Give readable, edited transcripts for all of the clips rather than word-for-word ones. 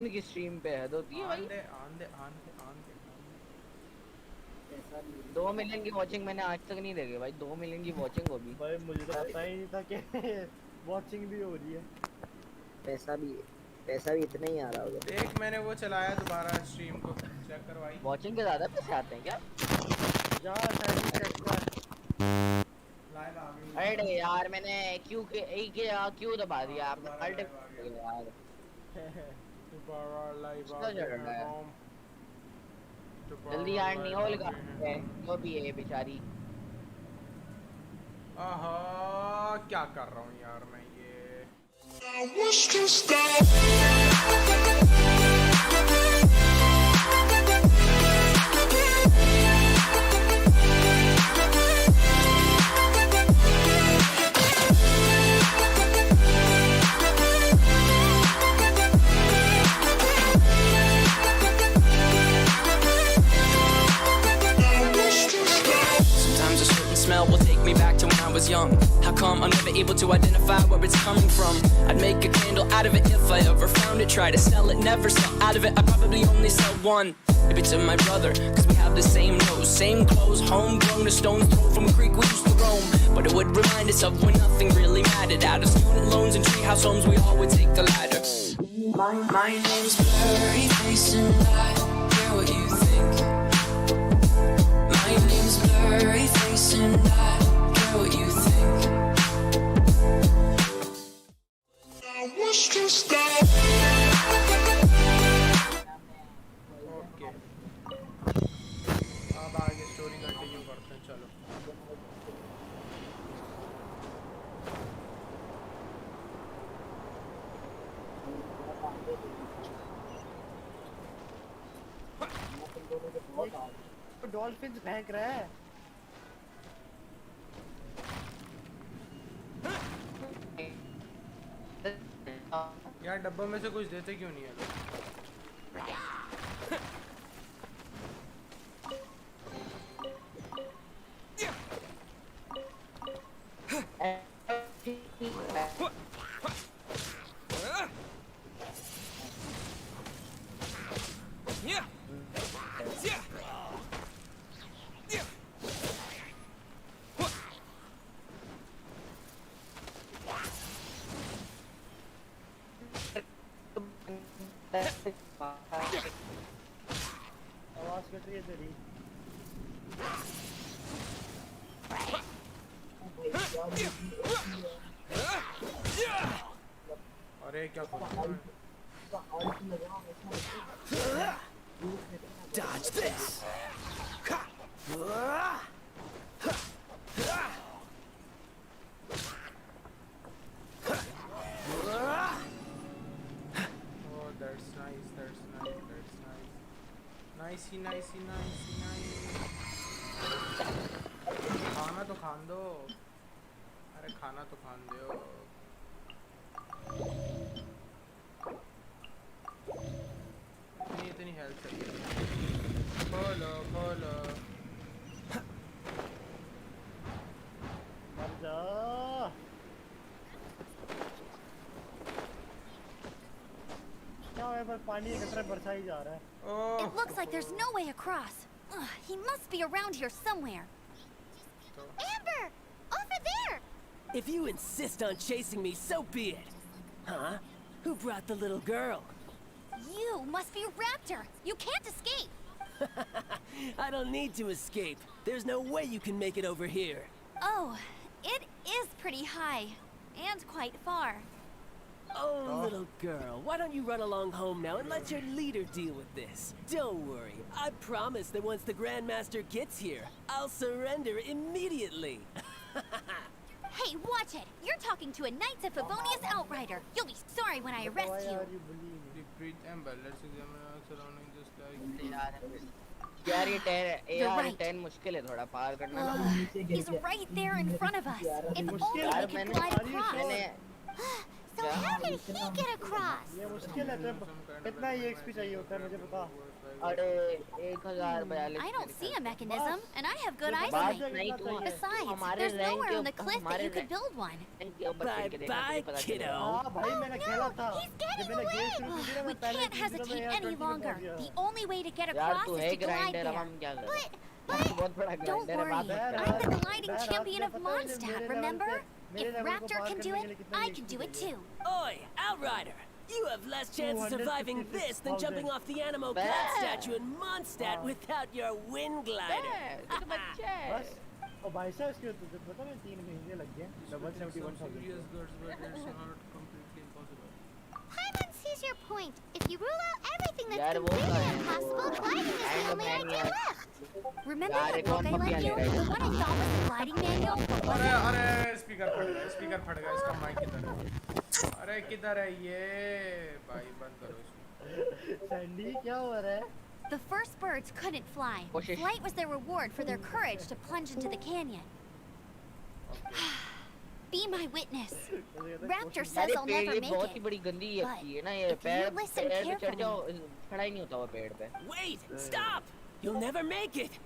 की स्ट्रीम पे है होती है भाई। आंधे आंधे आंधे आंधे 2 मिलियन की वॉचिंग मैंने आज तक नहीं देखी भाई, 2 मिलियन की वॉचिंग वो भी। भाई मुझे तो पता ही नहीं था कि वॉचिंग भी हो रही है। पैसा भी पैसा भी इतना ही आ रहा होगा। देख मैंने वो चलाया दोबारा स्ट्रीम को चेक करवाई। वॉचिंग के ज्यादा पैसे आते हैं क्या? जा सेटिंग चेक कर। लाइव आ गई अरे यार मैंने क्यू के एक क्यू दबा दिया आपने, दोबारा अल्ट लाइव आ गया। यार। दोबारा लाइव आ कितना गए चल रहा हैं है? हम। जल्दी दोबारा यार लाइव आ निहोल का गए हैं है, हम। जो भी है बेचारी। आहा क्या कर रहा हूँ यार मैं ये। Sometimes a certain smell will take me back to when I was young. How come I'm never able to identify where it's coming from? I'd make a candle out of it if I ever found it. Try to sell it, never sell out of it. I'd probably only sell one. Maybe to my brother, cause we have the same nose, same clothes, homegrown, a stone's throw from a creek we used to roam. But it would remind us of when nothing really mattered. Out of student loans and treehouse homes, we all would take the ladder. My name's Blurry Face and I care what you think. My name's Blurry Face and I care what you think. I was just okay अब आगे story continue करते हैं चलो। Dolphin फेंक रहा है। यार डब्बा में से कुछ देते क्यों नहीं है लोग? आवाज कट रही है तेरी। अरे क्या कर रहा है? Dodge this. Oh, that's nice, that's nice, that's nice. Nicey, nicey, nicey, nice. खाना तो खान दो। अरे खाना तो खान दो। इतनी हेल्थ चाहिए। खोलो खोलो। मर जा। क्या है पर पानी एक तरफ बरसा ही जा रहा है। It looks like there's no way across. Ugh, he must be around here somewhere. Amber! Over there! If you insist on chasing me, so be it. Huh? Who brought the little girl? You must be Raptor. You can't escape. I don't need to escape. There's no way you can make it over here. Oh, it is pretty high. And quite far. Oh, little girl, why don't you run along home now and let your leader deal with this? Don't worry. I promise that once the Grandmaster gets here, I'll surrender immediately. Hey, watch it! You're talking to a Knights of Favonius outrider. You'll be sorry when I arrest you. Repeat and balance examiner surrounding this like. यार ये 10 You're यार right. 10 मुश्किल है थोड़ा पार करना। He's right there in front of us. If only we could glide across. So how did he get across? ये मुश्किल है तेरे कितना EXP चाहिए होता है मुझे बता अरे 1042 I don't see a mechanism, and I have good बात eyesight. नहीं तू Besides, हमारे there's रैंक nowhere के on the cliff that you could build one. Bye-bye, kiddo. हाँ भाई मैंने खेला था He's getting जब मैंने away. गेम शुरू की थी ना We मैं पहले can't hesitate any longer. The only way to get यार across तू is है to glide ग्राइंडर अब there. हम क्या करें But बहुत बड़ा don't ग्राइंडर है worry, बात मत I'm कर the gliding champion of Mondstadt, remember? If Raptor can do it, I can do it too. Oi, Outrider! You have less chance of surviving this than jumping off the Animo God Bah. statue in Mondstadt without your wind glider. तू तो बच्चा है बस और भाई साहब इसके तुझे पता है 3 महीने लग गए double 71,000 serious goods, but it's not completely impossible. Paimon sees your point. If you rule out everything यार that's वो completely है impossible, gliding is the And only idea manual. left. Remember यार that एक book और I Papiya lent ले you? रहा है The one I thought was the gliding manual, but अरे wasn't? अरे स्पीकर फट गया इसका माइक किधर है अरे किधर है ये भाई बंद करो इसको सैंडी क्या हो रहा है The first birds couldn't fly. कोशिश Flight was their reward for their courage to plunge into the canyon. Be my witness. Raptor says अरे I'll पेड़ never ये make बहुत ही it. बड़ी गंदी But अच्छी है ना ये if you पेड़ listen पेड़ पे चढ़ carefully- जाओ खड़ा ही नहीं होता वो पेड़ पे Wait! Stop! You'll never make it!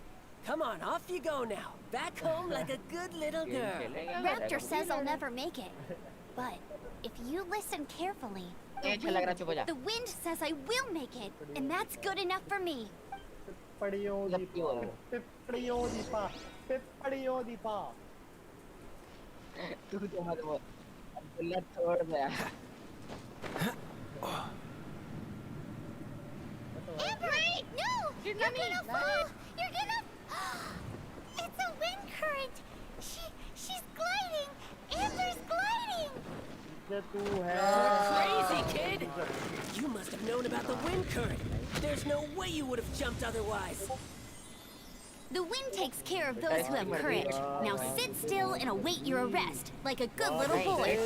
Come on, off you go now. Back home like a good little game girl. खेलेंगे Raptor says I'll never make it. But if you listen carefully, अच्छा लग रहा चुप हो जा the wind says I will make it, and that's good enough for me. पिपड़ियों जब दीपा क्यों हो? पिपड़ियों दीपा पिपड़ियों दीपा तू तो मत बोल अब्दुल्ला छोड़ दे Amber! No! You're gonna fall! You're gonna... It's a wind current! She's gliding! Amber's gliding! ये तू है Crazy kid! You must have known about the wind current. There's no way you would have jumped otherwise. The wind takes care of those who have courage. Now sit still and await your arrest, like a good little boy.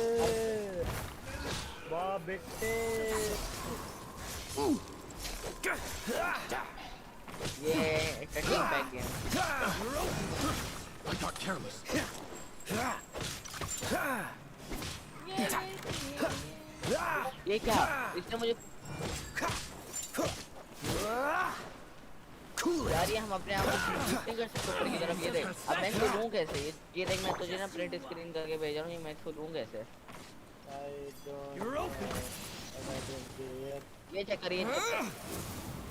वाह बेटे ये cutting back game I got careless. ये क्या इसने मुझे यार ये हम अपने आप को नहीं कर सकते ऊपर की तरफ ये देख अब मैं इसको लूं कैसे ये देख मैं तुझे ना प्रिंट स्क्रीन करके भेज रहा हूं ये मैं इसको लूं कैसे ये चेक कर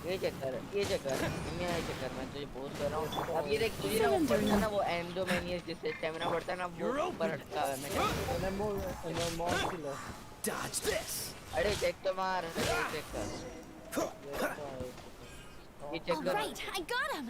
ये चेक कर मैं तुझे पोस्ट कर रहा हूं अब ये देख तुझे ना ऊपर था ना वो एंडोमेनियस जिससे स्टैमिना बढ़ता है ना वो ऊपर हटका है मैं Dodge this! अरे चेक तो मार चेक कर ये चेक All कर right, I got him!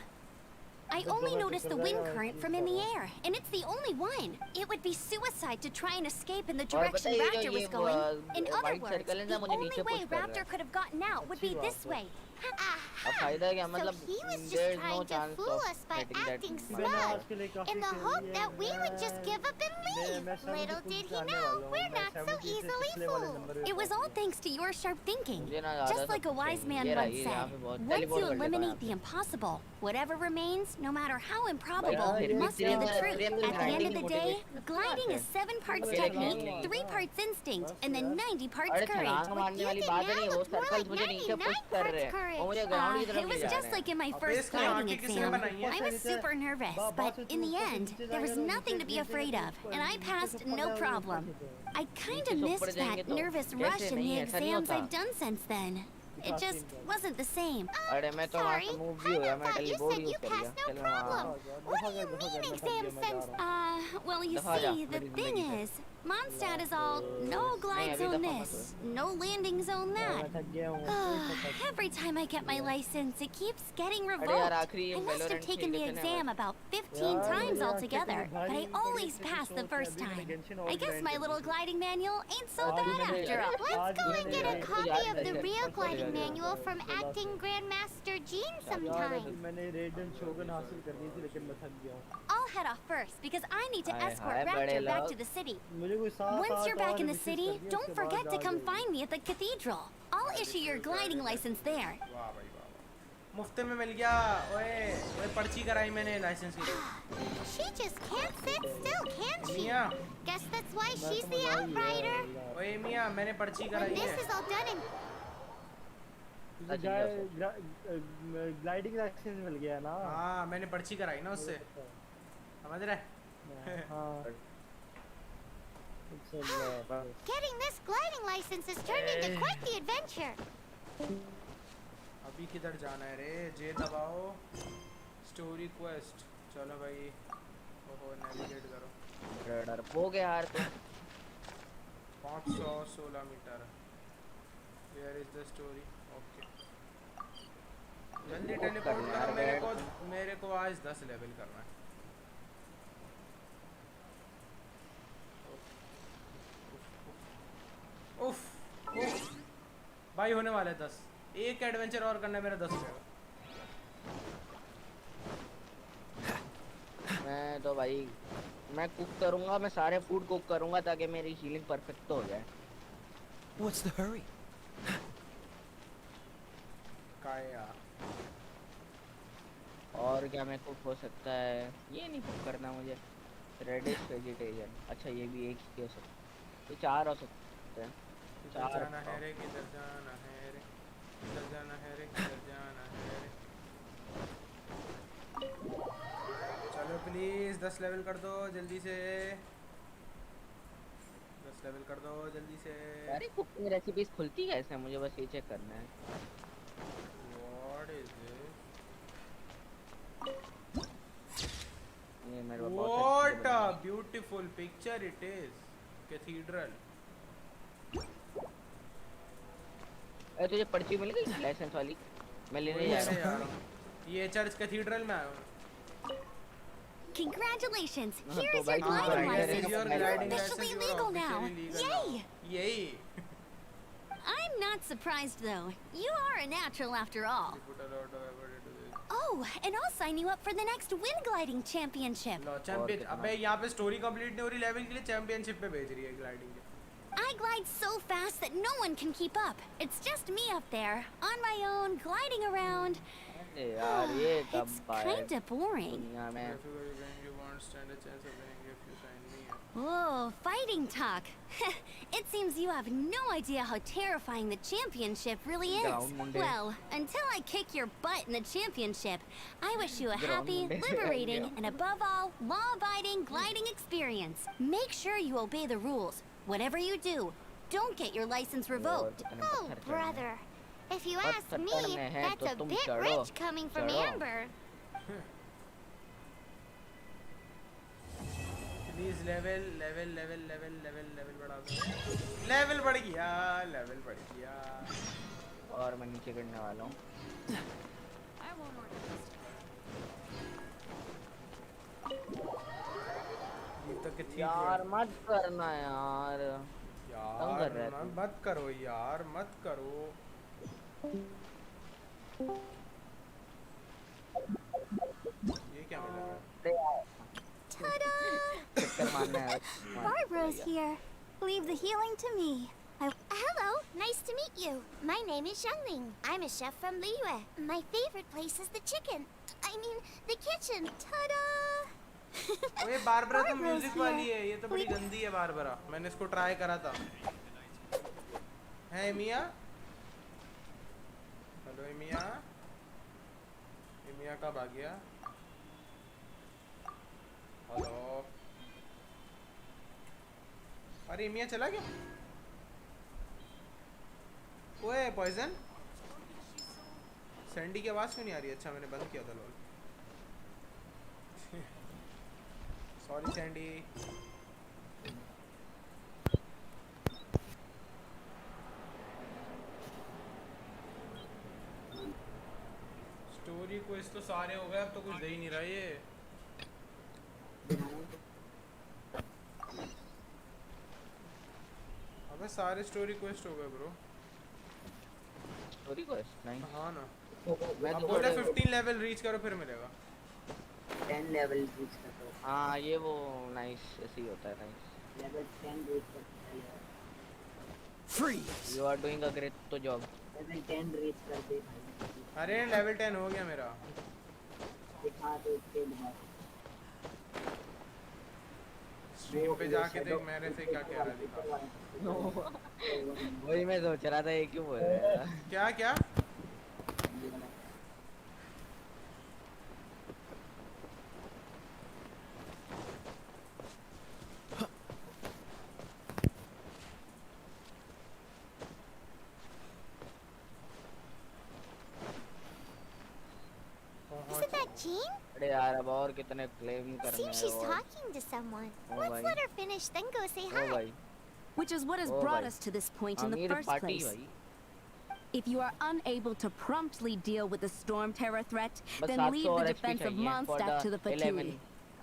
I only noticed the wind current from in the air, and it's the only one. It would be suicide to try and escape in the direction बताइए जो Raptor ये was going. In other white words, circle है ना the मुझे only नीचे way push कर रहा है। Raptor could have gotten out would be this way. अब फायदा क्या मतलब So he was just there's no trying to chance fool of us by getting that acting मैंने smug, आज के लिए काफी in the खेल hope लिया that we would just है। give up and leave. मैं Little कुछ did he जानने know, वाला हूँ, we're मैं not so 70 से easily पिछले वाले fooled. नंबर पे It was all thanks to your sharp thinking. मुझे ना ज़्यादा Just like a सब wise चाहिए। man ये रहा, once ये said, यहाँ पे बहुत once teleport you कर देता है eliminate यहाँ the impossible, whatever remains, no matter how भाई improbable, फिर must be the इसलिए truth. मैं At the end grinding of the की day, motivation gliding is 7 parts अकेले technique, खेलने 3 parts instinct, and then 90 parts अरे courage. छलांग मारने वाली बात है नहीं वो सर्कल्स मुझे नीचे पुश कर रहे हैं वो मुझे ग्राउंड की तरफ It ले was जा just रहे like in my अब first इसकी gliding आंखें किसने exam. बनाई हैं? I was super nervous, but in the end, there was nothing to be afraid of, and I passed no problem. I kind of missed that nervous rush in the exams I've done since then. It just wasn't the same. अरे मैं तो वहाँ Sorry, से move भी हो गया मैं thought you teleport said use you कर लिया passed no चल वहाँ problem. What do you mean exam sense? Well, you दिखा जा, see, the मेरी thing जिंदगी से। is, Mondstadt is all no glide अभी zone दफा मत this, no landing zone that. मैं थक गया हूँ Every time I get my license, it keeps getting अरे यार revoked. आखिरी I must have Valorant taken the खेलते थे ना exam about 15 times altogether, but I always pass the first time. I guess my little gliding manual ain't so bad after all. Let's go and get a copy of the real gliding manual from acting Grandmaster Gene sometime. मैंने radian शोगन हासिल कर दी थी लेकिन मैं थक गया हूँ I'll head off first because I need to Hi, escort hi, Raptor buddy back love. to the city. मुझे कोई 7 Once you're back in the city, don't forget to come find me at the cathedral. I'll issue your gliding license there. वाह भाई वाह मुफ्त में मिल गया। ओए ओए पर्ची कराई मैंने लाइसेंस की। She just can't sit still, can she? Mia Guess that's why she's the outrider. ओए मिया मैंने पर्ची When कराई this है। is all done and gliding licence मिल गया ना। हाँ मैंने पर्ची कराई ना उससे, समझ रहे? हाँ getting this gliding license has turned into quite the adventure. अभी किधर जाना है रे? जे दबाओ। स्टोरी क्वेस्ट चलो भाई। ओहो नेविगेट करो। हो गया यार तो 516 meter. Where is the story? Okay जल्दी टेलीपोर्ट करो। मेरे को आज 10 लेवल करना है। उफ उफ भाई होने वाले 10। एक एडवेंचर और करना है मेरा 10 हो जाएगा। मैं तो भाई मैं कुक करूंगा, मैं सारे फूड कुक करूंगा ताकि मेरी हीलिंग परफेक्ट हो जाए। What's the hurry? काया और क्या मैं कुक हो सकता है? ये नहीं कुक करना मुझे। रेडिश वेजिटेरियन, अच्छा ये भी एक ही हो सकता है, ये 4 हो सकते हैं। किधर जाना है रे? किधर जाना है रे? किधर जाना है रे? किधर जाना है रे? चलो प्लीज 10 लेवल कर दो जल्दी से। 10 लेवल कर दो जल्दी से। अरे कुकिंग रेसिपीज खुलती कैसे है? मुझे बस ये चेक करना है। What is this? ये मेरे को what a beautiful picture it is. Cathedral. अरे तुझे पर्ची मिल गई लाइसेंस वाली? मैं लेने जा रहा हूँ। ये चर्च कैथीड्रल में आया हूँ। Congratulations! तो Here's भाई your gliding license. your You're gliding officially license, legal now. Yay! यही। I'm not surprised though. You are a natural after all. Oh, and I'll sign you up for the next wind gliding championship. Low champion. अबे यहाँ पे story complete नहीं हो रही level के लिए, championship पे भेज रही है ग्लाइडिंग के। I glide so fast that no one can keep up. It's just me up there, on my own, gliding around. यार ये कब It's kinda boring. दुनिया में? You won't stand a chance of winning if you sign me up. Oh, fighting talk. It seems you have no idea how terrifying the championship really is. Well, until I kick your butt in the championship, I wish you a happy, liberating, and above all, law-abiding gliding experience. Make sure you obey the rules. Whatever you do, don't get your license revoked. Oh, brother. If you ask me, that's a bit rich coming from Amber. Please level बढ़ा दो। Level बढ़ गया। और मैं नीचे गिरने वाला हूँ। यार मत करना यार। मत करो यार, मत करो। ये क्या मिला? Ta-da! Barbara's here. Leave the healing to me. Hello, nice to meet you. My name is Xiangling. I'm a chef from Liyue. My favorite place is the chicken. I mean, the kitchen. Ta-da! ओए Barbara तो music वाली है, ये तो बड़ी गंदी है Barbara. मैंने इसको ट्राई करा था। है मिया? हेलो मिया? मिया कब आ गया? हेलो? अरे मिया चला गया? ओए पॉइजन? सैंडी की आवाज़ क्यों नहीं आ रही? अच्छा मैंने बंद किया था lol. Sorry Sandy. Story quest तो सारे हो गए, अब तो कुछ दे ही नहीं रहा ये। अबे सारे स्टोरी क्वेस्ट हो गए ब्रो। स्टोरी क्वेस्ट नहीं? हाँ ना। मैं अब तो बोले 15 लेवल रीच करो फिर मिलेगा। 10 लेवल रीच कर दो। हाँ ये वो नाइस ऐसे ही होता है। नाइस लेवल 10 रीच कर दो। Freeze! You are doing a great job. Level 10 reach कर दे भाई। अरे लेवल 10 हो गया मेरा। स्ट्रीम पे जाके देख मेरे से क्या कह रहा दिखा। वही मैं सोच रहा था, ये क्यों बोल रहा है। क्या क्या? Isn't that Jean? अरे यार अब और कितने क्लेम करने Seems she's हैं और talking to someone. Oh, Let's bhai. let her finish, then go say O hi. भाई Which is what has Oh, brought bhai. us to this point in the अमीर first पार्टी place. भाई। If you are unable to promptly deal with the storm terror threat, बस then 700 leave the और XP defense of चाहिए for Mondstadt to the the 11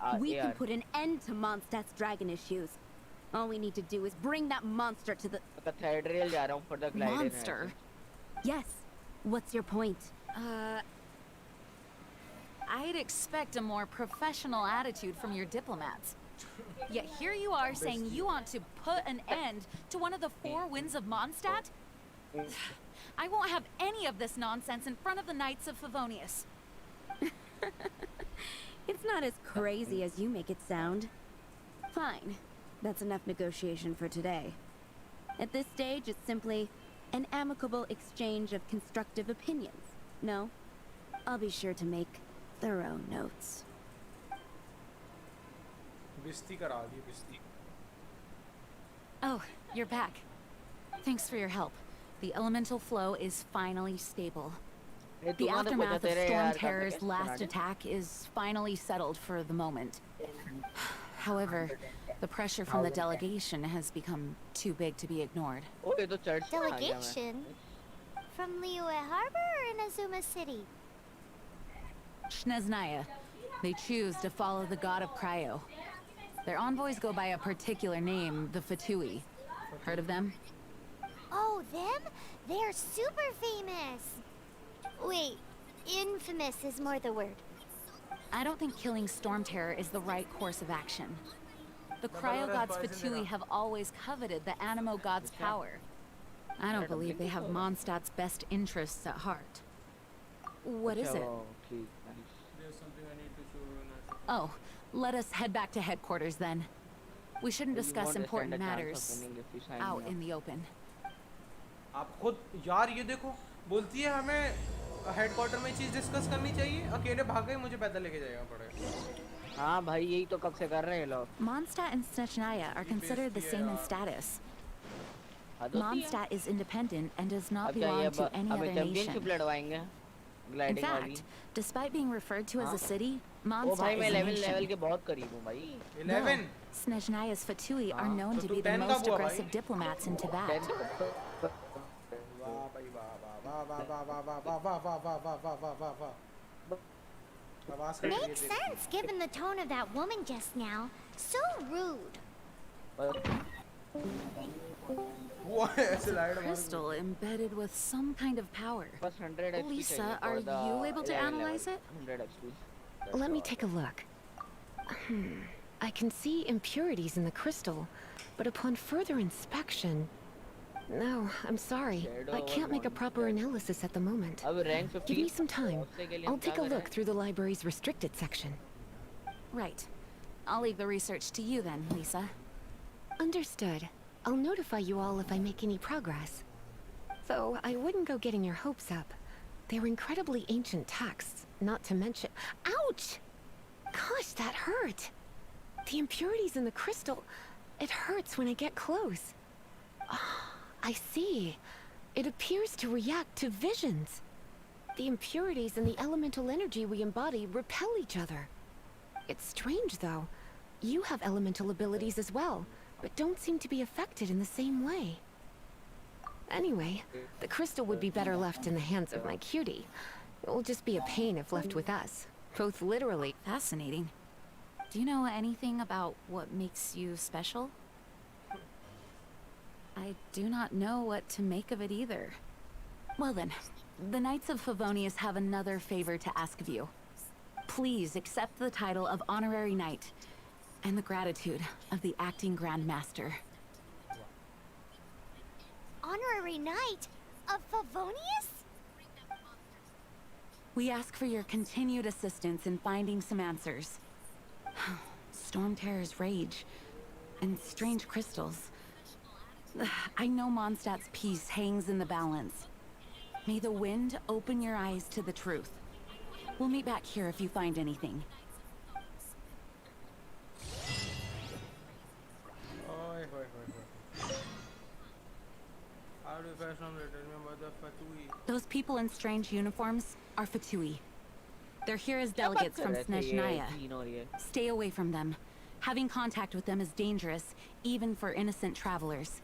Fatui. We can AR। put an end to Mondstadt's dragon issues. All we need to do is bring that monster to the... cathedral जा रहा हूँ for the glide Monster? Yes. What's your point? I'd expect a more professional attitude from your diplomats. Yet here you are saying you want to put an end to one of the 4 winds of Mondstadt? I won't have any of this nonsense in front of the Knights of Favonius. It's not as crazy as you make it sound. Fine. That's enough negotiation for today. At this stage, it's simply an amicable exchange of constructive opinions. No? I'll be sure to make thorough notes. बिस्ती करा दी बिस्ती। Oh, you're back. Thanks for your help. The elemental flow is finally stable. The aftermath of Storm Terror's last attack is finally settled for the moment. However, the pressure from the delegation has become too big to be ignored. ओ ये तो church में आ गया मैं। Delegation? From Liyue Harbor or Inazuma City? Shneznaya. They choose to follow the god of Cryo. Their envoys go by a particular name, the Fatui. Heard of them? Oh, them? They're super famous. Wait, infamous is more the word. I don't think killing Storm Terror is the right course of action. The Cryo gods Fatui have always coveted the Animo god's power. I don't believe they have Mondstadt's best interests at heart. What is it? There's something I need to show you. Oh, let us head back to headquarters then. We shouldn't discuss important matters out in the open. आप खुद यार ये देखो बोलती है हमें headquarter में चीज डिस्कस करनी चाहिए, अकेले भाग गए, मुझे पैदल लेके जाएगा पड़ेगा। हाँ भाई यही तो कब से कर रहे हैं लोग। Mondstadt and Snezhnaya are considered the same in status. Mondstadt is independent and does not belong to any other nation. In fact, despite being referred to as a city, Mondstadt is a nation. 11 Snezhnaya's Fatui are known to be the most aggressive diplomats in Tibet. Makes sense given the tone of that woman just now. So rude. Crystal embedded with some kind of power. Lisa, are you able to analyze it? Let me take a look. I can see impurities in the crystal, but upon further inspection... No, I'm sorry. I can't make a proper analysis at the moment. Give me some time. I'll take a look through the library's restricted section. Right. I'll leave the research to you then, Lisa. Understood. I'll notify you all if I make any progress. Though, I wouldn't go getting your hopes up. They're incredibly ancient texts, not to mention... Ouch! Gosh, that hurt! The impurities in the crystal... It hurts when I get close. I see. It appears to react to visions. The impurities and the elemental energy we embody repel each other. It's strange, though. You have elemental abilities as well, but don't seem to be affected in the same way. Anyway, the crystal would be better left in the hands of my cutie. It will just be a pain if left with us, both literally. Fascinating. Do you know anything about what makes you special? I do not know what to make of it either. Well then, the Knights of Favonius have another favor to ask of you. Please accept the title of Honorary Knight, and the gratitude of the Acting Grand Master. Honorary Knight of Favonius? We ask for your continued assistance in finding some answers. Storm Terror's rage and strange crystals. I know Mondstadt's peace hangs in the balance. May the wind open your eyes to the truth. We'll meet back here if you find anything. Oi, oi, oi, oi. How do you guys normally tell me about the Fatui? Those people in strange uniforms are Fatui. They're here as delegates from Snezhnaya. Stay away from them. Having contact with them is dangerous, even for innocent travelers.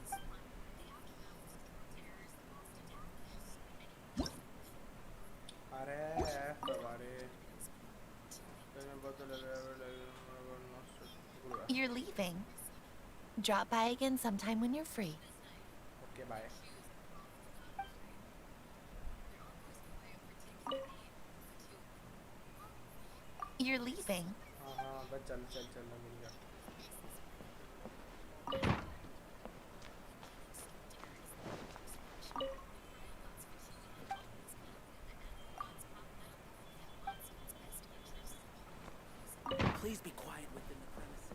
You're leaving. Drop by again sometime when you're free. Okay, bye. You're leaving. हाँ बस चल चल चल ना मिल गया. Please be quiet within the premises.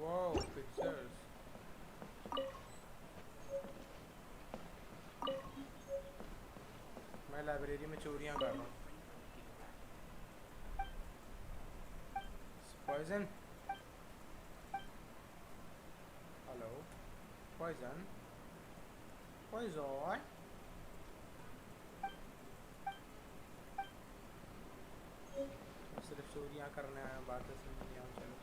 Wow, pictures. मैं library में चोरियां कर रहा हूँ. Poison. Hello. Poison. Poison. सिर्फ चोरियां करने आया हूँ, बातें सुनने आया हूँ. चलो.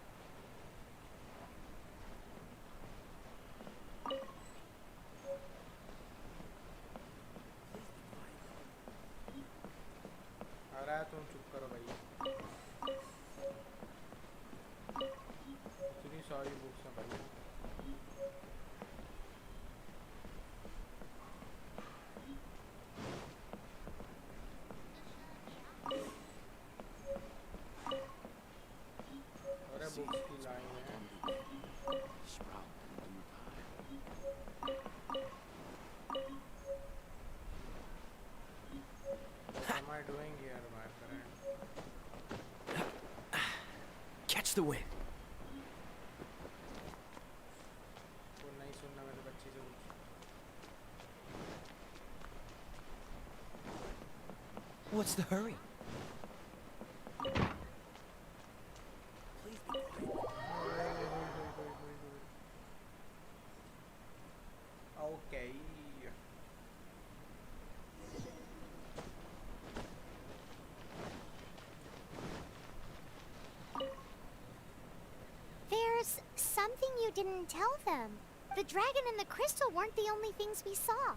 आ रहा है, तुम चुप करो भाई. इतनी सारी बुक्स हैं भाई. अरे बुक्स की लाइन है. What am I doing here, my friend? Catch the wind. वो नहीं सुनना मेरे बच्चे से कुछ. What's the hurry? Please be quiet. Okay. There's something you didn't tell them. The dragon and the crystal weren't the only things we saw.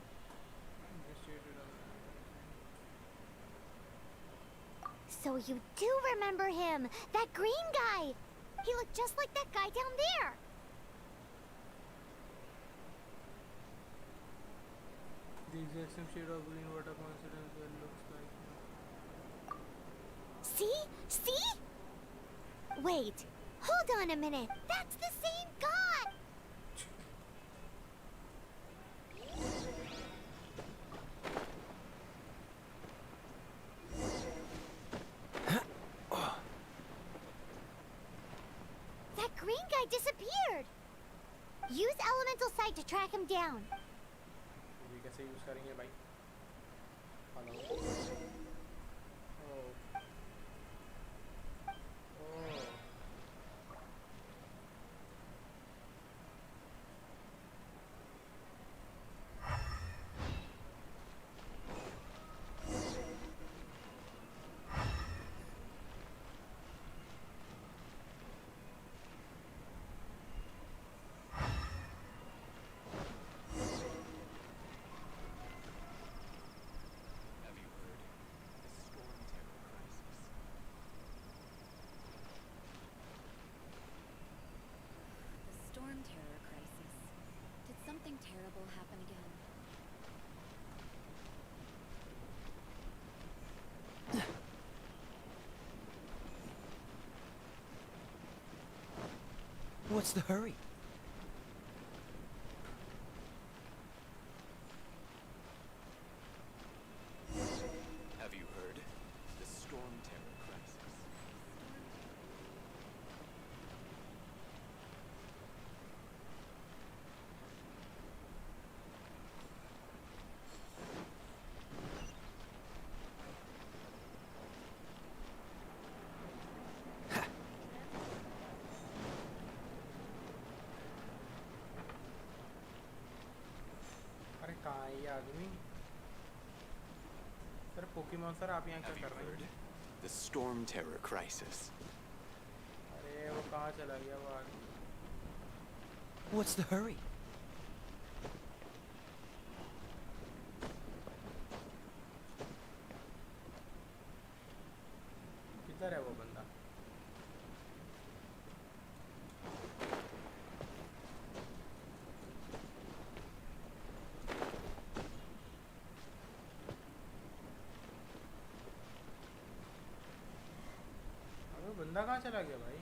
So you do remember him, that green guy. He looked just like that guy down there. The exact same shade of green, what a coincidence it looks like. See? See? Wait. Hold on a minute. That's the same guy. That green guy disappeared. Use elemental sight to track him down. ये कैसे use करेंगे भाई? Hello. Oh. Oh. something terrible happen again? What's the hurry? Have you heard? The storm terror crisis. अरे कहाँ है ये आदमी? Sir Pokemon sir आप यहाँ क्या कर रहे हैं? The storm terror crisis. अरे वो कहाँ चला गया वो आदमी? What's the hurry? किधर है वो बंदा? अबे बंदा कहाँ चला गया भाई?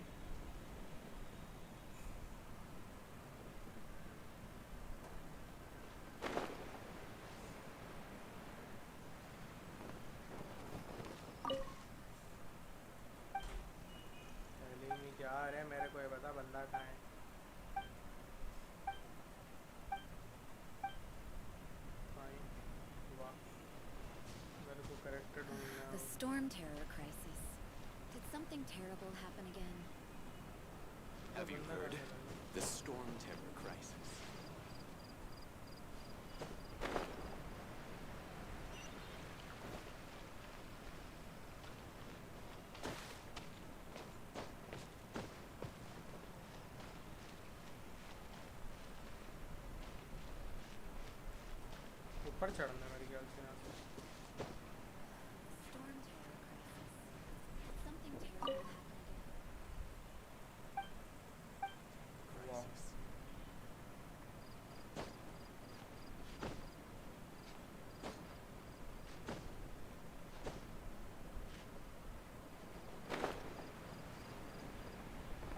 Telling me क्या आ रहा है मेरे को ये बता बंदा कहाँ है? Fine. वाह मेरे को करेक्टर ढूंढना The है. storm terror crisis. Did something terrible happen again? Have you heard? The storm terror crisis. ऊपर चढ़ना मेरे ख्याल से यहाँ से. Storm terror crisis. Did something terrible happen again? वाह.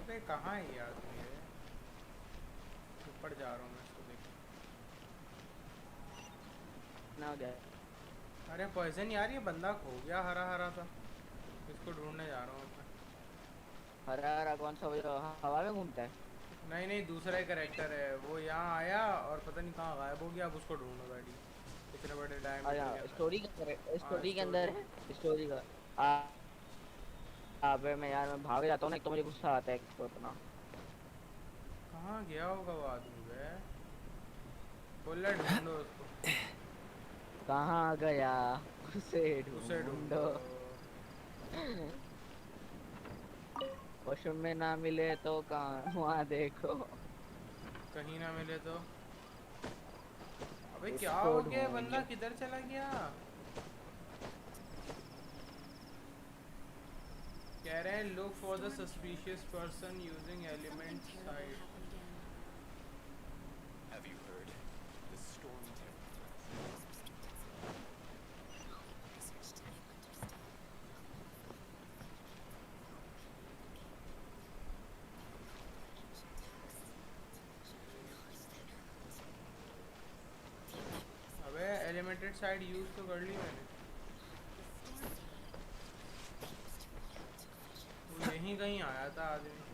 अबे कहाँ है ये आदमी है? ऊपर जा रहा हूँ मैं इसको देख. ना हो गया अरे पॉइजन यार ये बंदा खो गया हरा हरा था. इसको ढूंढने जा रहा हूँ मैं. हरा हरा कौन सा वो जो हवा में घूमता है? नहीं नहीं दूसरा ही करेक्टर है वो यहाँ आया और पता नहीं कहाँ गायब हो गया. अब उसको ढूंढो बैठी इतने बड़े टाइम स्टोरी के अंदर है स्टोरी का अबे मैं यार मैं भाग जाता हूँ ना, एक तो मुझे गुस्सा आता है एक तो इतना. कहाँ गया होगा वो आदमी बे? बोल ढूंढो उसको. कहाँ गया उसे ढूंढो. वॉशरूम में ना मिले तो कहाँ वहाँ देखो. कहीं ना मिले तो. अबे क्या इसको हो गया? ढूंढो. बंदा किधर चला गया? कह रहे हैं look for the suspicious person using element side. Have you heard? The storm terror crisis. अबे एलिमेंटेड साइड यूज तो कर ली मैंने. वो यहीं कहीं आया था आदमी.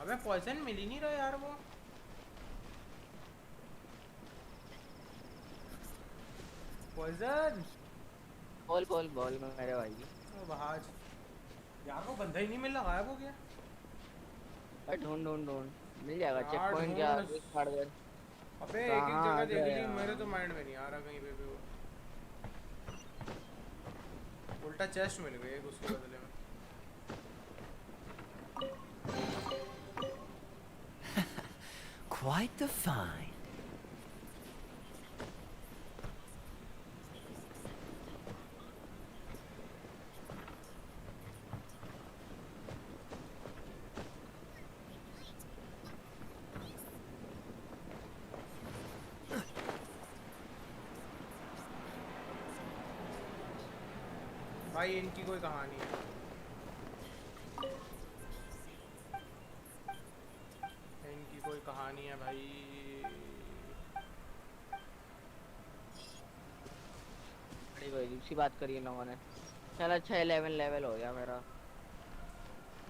अबे पॉइजन मिल ही नहीं रहा यार वो. पॉइजन बोल बोल बोल मेरे भाई. ओ बहाज यार वो बंदा ही नहीं मिल रहा. गायब हो गया. अरे ढूंढ ढूंढ ढूंढ मिल जाएगा. चेक यार पॉइंट या हार्डवेयर. अबे एक एक जगह देख ली गया? मेरे तो माइंड में नहीं आ रहा कहीं पे भी वो. उल्टा चेस्ट मिल गई एक उसके बदले में. Quite the find. भाई इनकी कोई कहानी है। इनकी कोई कहानी है भाई। बड़ी कोई दूसरी बात करी इन लोगों ने। चल अच्छा 11 लेवल हो गया मेरा।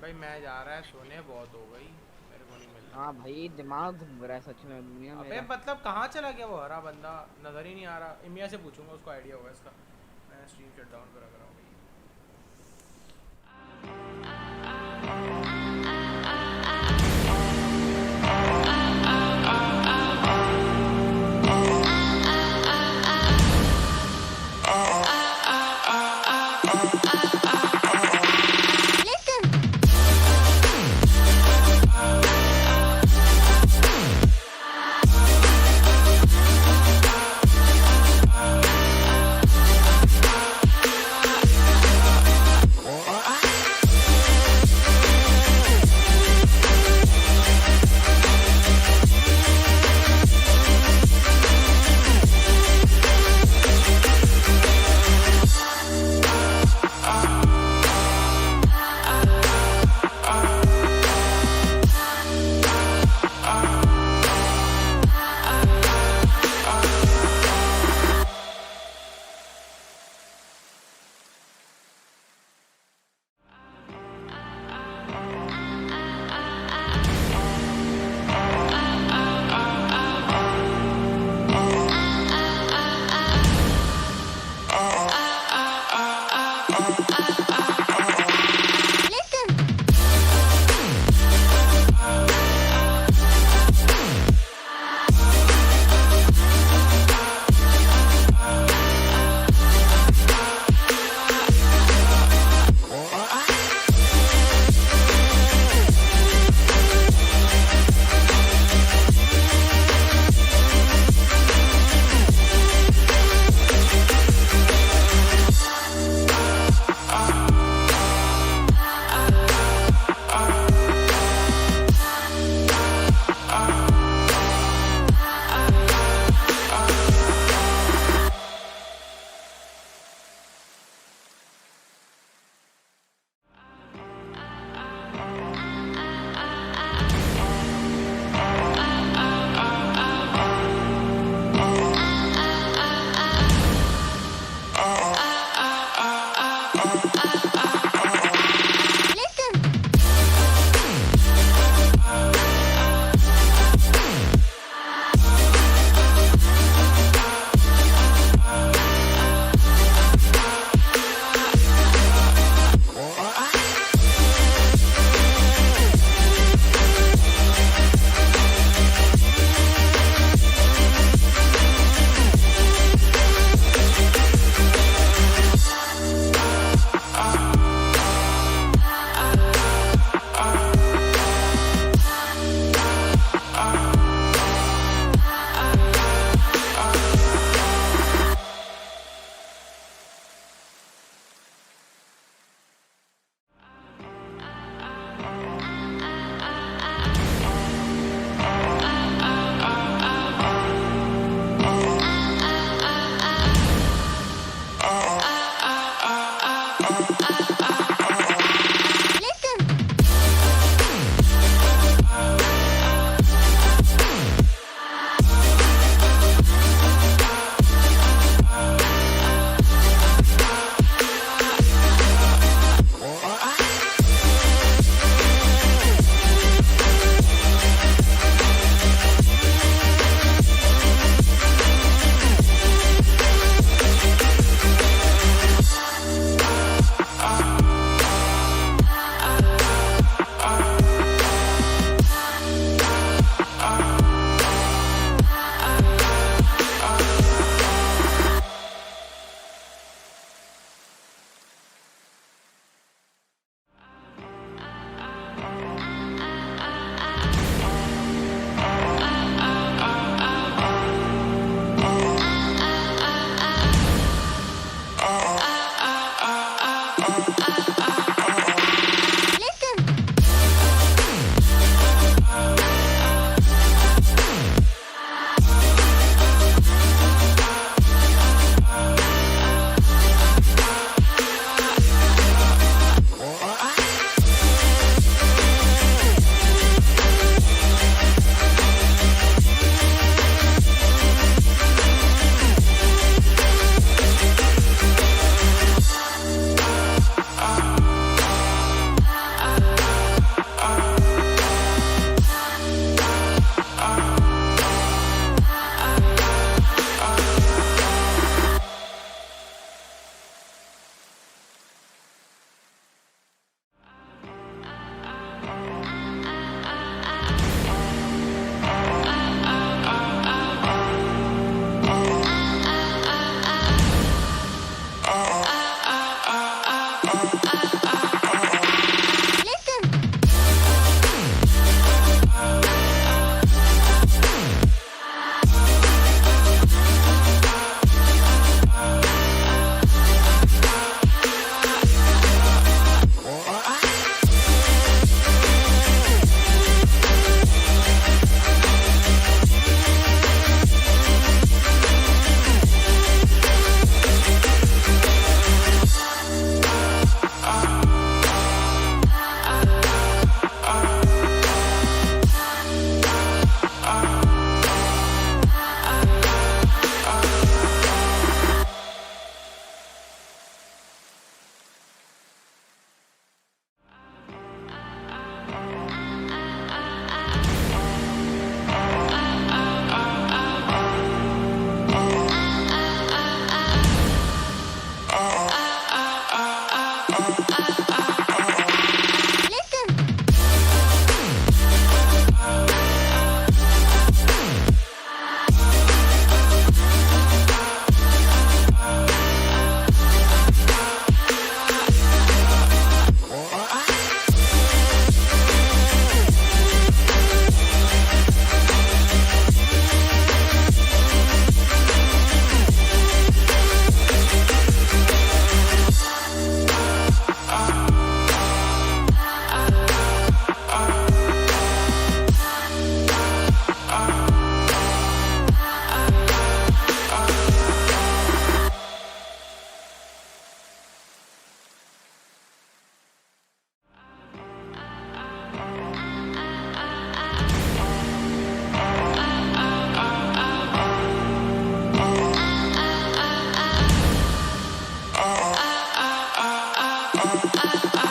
भाई मैं जा रहा है सोने, बहुत हो गई, मेरे को नहीं मिल रहा। हाँ भाई दिमाग घूम रहा है सच में दुनिया अबे मेरा। मतलब कहाँ चला गया वो हरा बंदा, नजर ही नहीं आ रहा। इमिया से पूछूंगा, उसको आइडिया होगा इसका। मैं स्ट्रीम शट डाउन पर रख रहा हूँ।